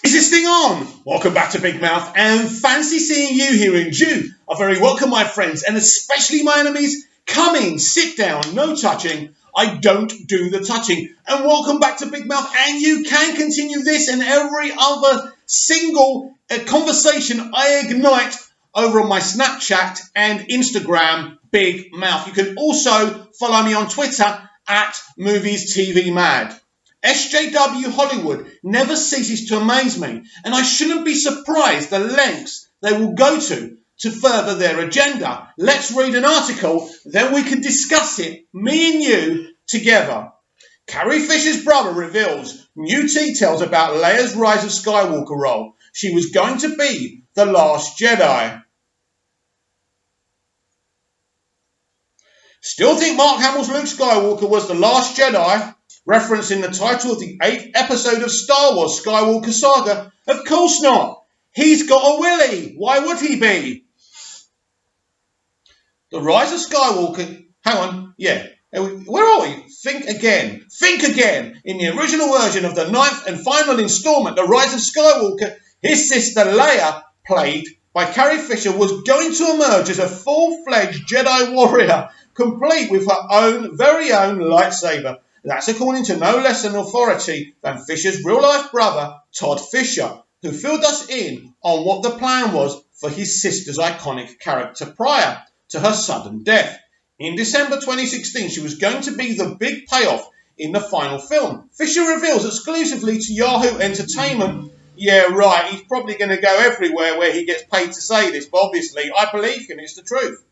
Is this thing on? Welcome back to Big Mouth, and fancy seeing you here in June. Are very welcome, my friends, and especially my enemies. Come in, sit down, no touching. I don't do the touching. And welcome back to Big Mouth, and you can continue this and every other single conversation I ignite over on my Snapchat and Instagram, Big Mouth. You can also follow me on Twitter at Movies TV Mad. SJW Hollywood never ceases to amaze me, and I shouldn't be surprised the lengths they will go to further their agenda. Let's read an article, then we can discuss it, me and you, together. Carrie Fisher's brother reveals new details about Leia's Rise of Skywalker role. She was going to be the last Jedi. Still think Mark Hamill's Luke Skywalker was the last Jedi? Referencing the title of the 8th episode of Star Wars Skywalker Saga? Of course not. He's got a willy. Why would he be? The Rise of Skywalker. Hang on. Yeah. Where are we? Think again. Think again. In the original version of the 9th and final installment, The Rise of Skywalker, his sister Leia, played by Carrie Fisher, was going to emerge as a full-fledged Jedi warrior, complete with her very own lightsaber. That's according to no less an authority than Fisher's real-life brother, Todd Fisher, who filled us in on what the plan was for his sister's iconic character prior to her sudden death. In December 2016, she was going to be the big payoff in the final film. Fisher reveals exclusively to Yahoo Entertainment, yeah, right, he's probably going to go everywhere where he gets paid to say this, but obviously I believe him, it's the truth.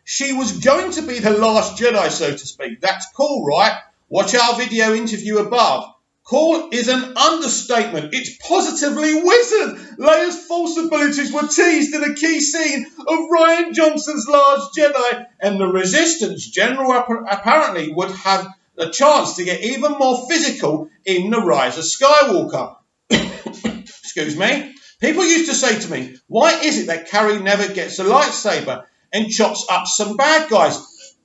She was going to be the last Jedi, so to speak. That's cool, right? Watch our video interview above. Cool is an understatement. It's positively wizard. Leia's Force abilities were teased in a key scene of Rian Johnson's Last Jedi, and the Resistance General apparently would have a chance to get even more physical in The Rise of Skywalker. Excuse me. People used to say to me, why is it that Carrie never gets a lightsaber and chops up some bad guys?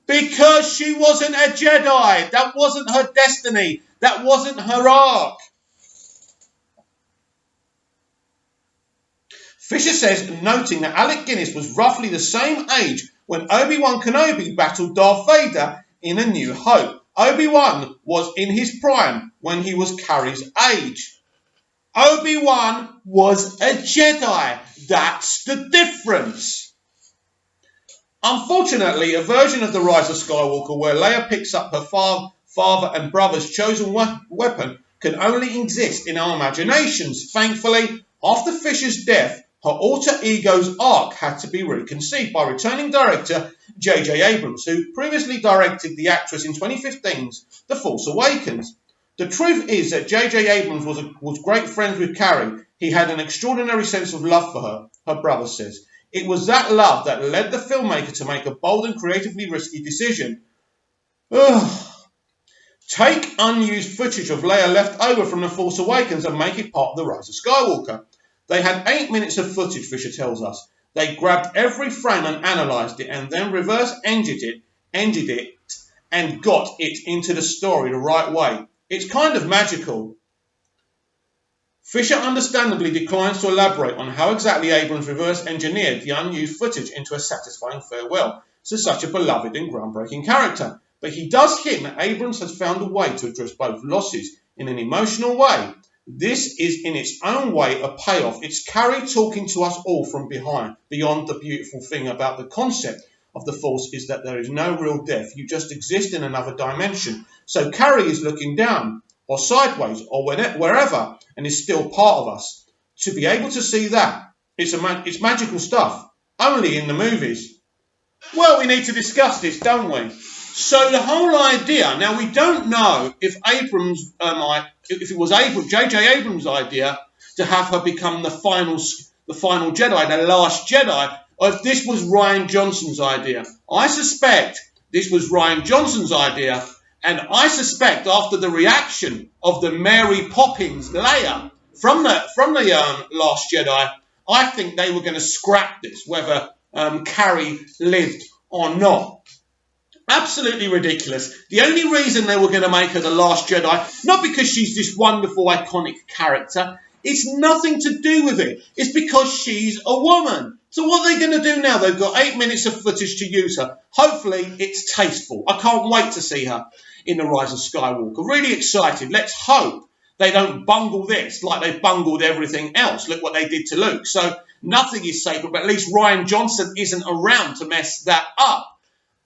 Because she wasn't a Jedi. That wasn't her destiny. That wasn't her arc. Fisher says, noting that Alec Guinness was roughly the same age when Obi-Wan Kenobi battled Darth Vader in A New Hope. Obi-Wan was in his prime when he was Carrie's age. Obi-Wan was a Jedi. That's the difference. Unfortunately, a version of The Rise of Skywalker where Leia picks up her father and brother's chosen weapon can only exist in our imaginations. Thankfully, after Fisher's death, her alter ego's arc had to be reconceived by returning director J.J. Abrams, who previously directed the actress in 2015's The Force Awakens. The truth is that J.J. Abrams was great friends with Carrie. He had an extraordinary sense of love for her, her brother says. It was that love that led the filmmaker to make a bold and creatively risky decision. Take unused footage of Leia left over from The Force Awakens and make it part of The Rise of Skywalker. They had 8 minutes of footage, Fisher tells us. They grabbed every frame and analysed it and then reverse-engineered it and got it into the story the right way. It's kind of magical. Fisher understandably declines to elaborate on how exactly Abrams reverse-engineered the unused footage into a satisfying farewell to such a beloved and groundbreaking character. But he does hint that Abrams has found a way to address both losses in an emotional way. This is in its own way a payoff. It's Carrie talking to us all from behind. Beyond the beautiful thing about the concept of the Force is that there is no real death. You just exist in another dimension. So Carrie is looking down or sideways or wherever and is still part of us. To be able to see that, it's magical stuff. Only in the movies. Well, we need to discuss this, don't we? So the whole idea, now we don't know if if it was J.J. Abrams' idea to have her become the final Jedi, the last Jedi, or if this was Rian Johnson's idea. I suspect this was Rian Johnson's idea, and I suspect after the reaction of the Mary Poppins Leia from the Last Jedi, I think they were going to scrap this, whether Carrie lived or not. Absolutely ridiculous. The only reason they were going to make her the Last Jedi, not because she's this wonderful, iconic character, it's nothing to do with it. It's because she's a woman. So what are they going to do now? They've got 8 minutes of footage to use her. Hopefully it's tasteful. I can't wait to see her in The Rise of Skywalker. Really excited. Let's hope they don't bungle this like they've bungled everything else. Look what they did to Luke. So nothing is sacred, but at least Rian Johnson isn't around to mess that up.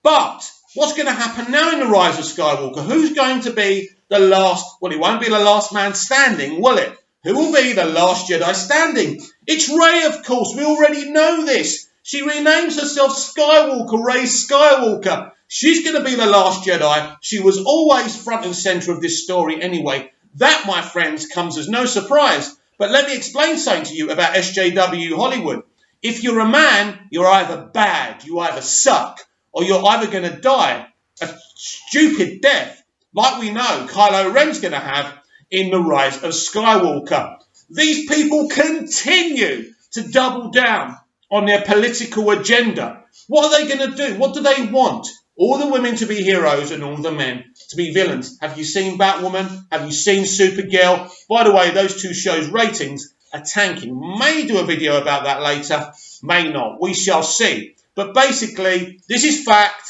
But what's going to happen now in The Rise of Skywalker? Who's going to be the last? Well, it won't be the last man standing, will it? Who will be the last Jedi standing? It's Rey, of course. We already know this. She renames herself Skywalker, Rey Skywalker. She's going to be the last Jedi. She was always front and centre of this story anyway. That, my friends, comes as no surprise. But let me explain something to you about SJW Hollywood. If you're a man, you're either bad, you either suck, or you're either going to die a stupid death, like we know Kylo Ren's going to have in The Rise of Skywalker. These people continue to double down on their political agenda. What are they going to do? What do they want? All the women to be heroes and all the men to be villains. Have you seen Batwoman? Have you seen Supergirl? By the way, those two shows' ratings are tanking. May do a video about that later, may not. We shall see. But basically, this is fact.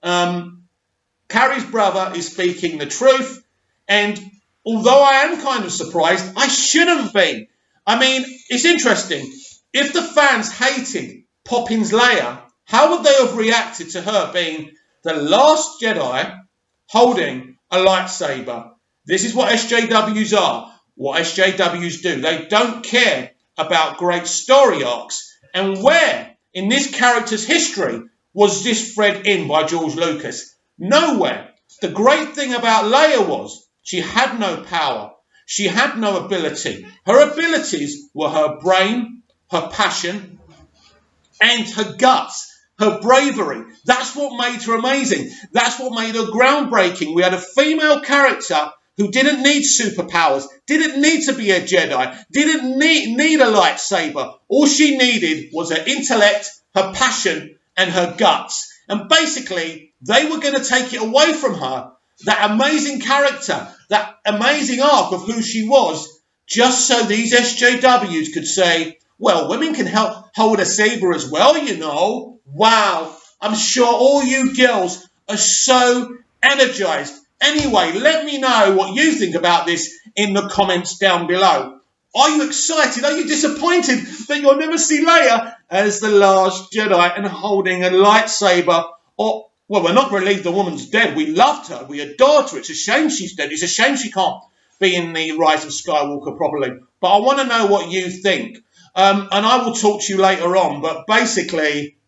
Carrie's brother is speaking the truth. And although I am kind of surprised, I shouldn't be. I mean, it's interesting. If the fans hated Poppins Leia, how would they have reacted to her being the last Jedi holding a lightsaber? This is what SJWs are, what SJWs do. They don't care about great story arcs. And where in this character's history was this thread in by George Lucas? Nowhere. The great thing about Leia was she had no power. She had no ability. Her abilities were her brain, her passion, and her guts, her bravery. That's what made her amazing. That's what made her groundbreaking. We had a female character who didn't need superpowers, didn't need to be a Jedi, didn't need a lightsaber. All she needed was her intellect, her passion, and her guts. And basically, they were going to take it away from her, that amazing character, that amazing arc of who she was, just so these SJWs could say, well, women can hold a saber as well, you know. Wow, I'm sure all you girls are so energized. Anyway, let me know what you think about this in the comments down below. Are you excited? Are you disappointed that you'll never see Leia as the last Jedi and holding a lightsaber? Or, well, we're not relieved the woman's dead. We loved her. We adored her. It's a shame she's dead. It's a shame she can't be in the Rise of Skywalker properly. But I want to know what you think. And I will talk to you later on. But basically,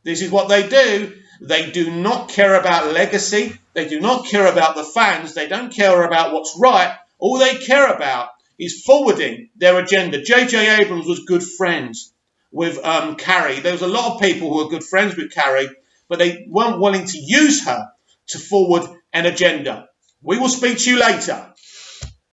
this is what they do. They do not care about legacy. They do not care about the fans. They don't care about what's right. All they care about is forwarding their agenda. J.J. Abrams was good friends with Carrie. There was a lot of people who were good friends with Carrie, but they weren't willing to use her to forward an agenda. We will speak to you later.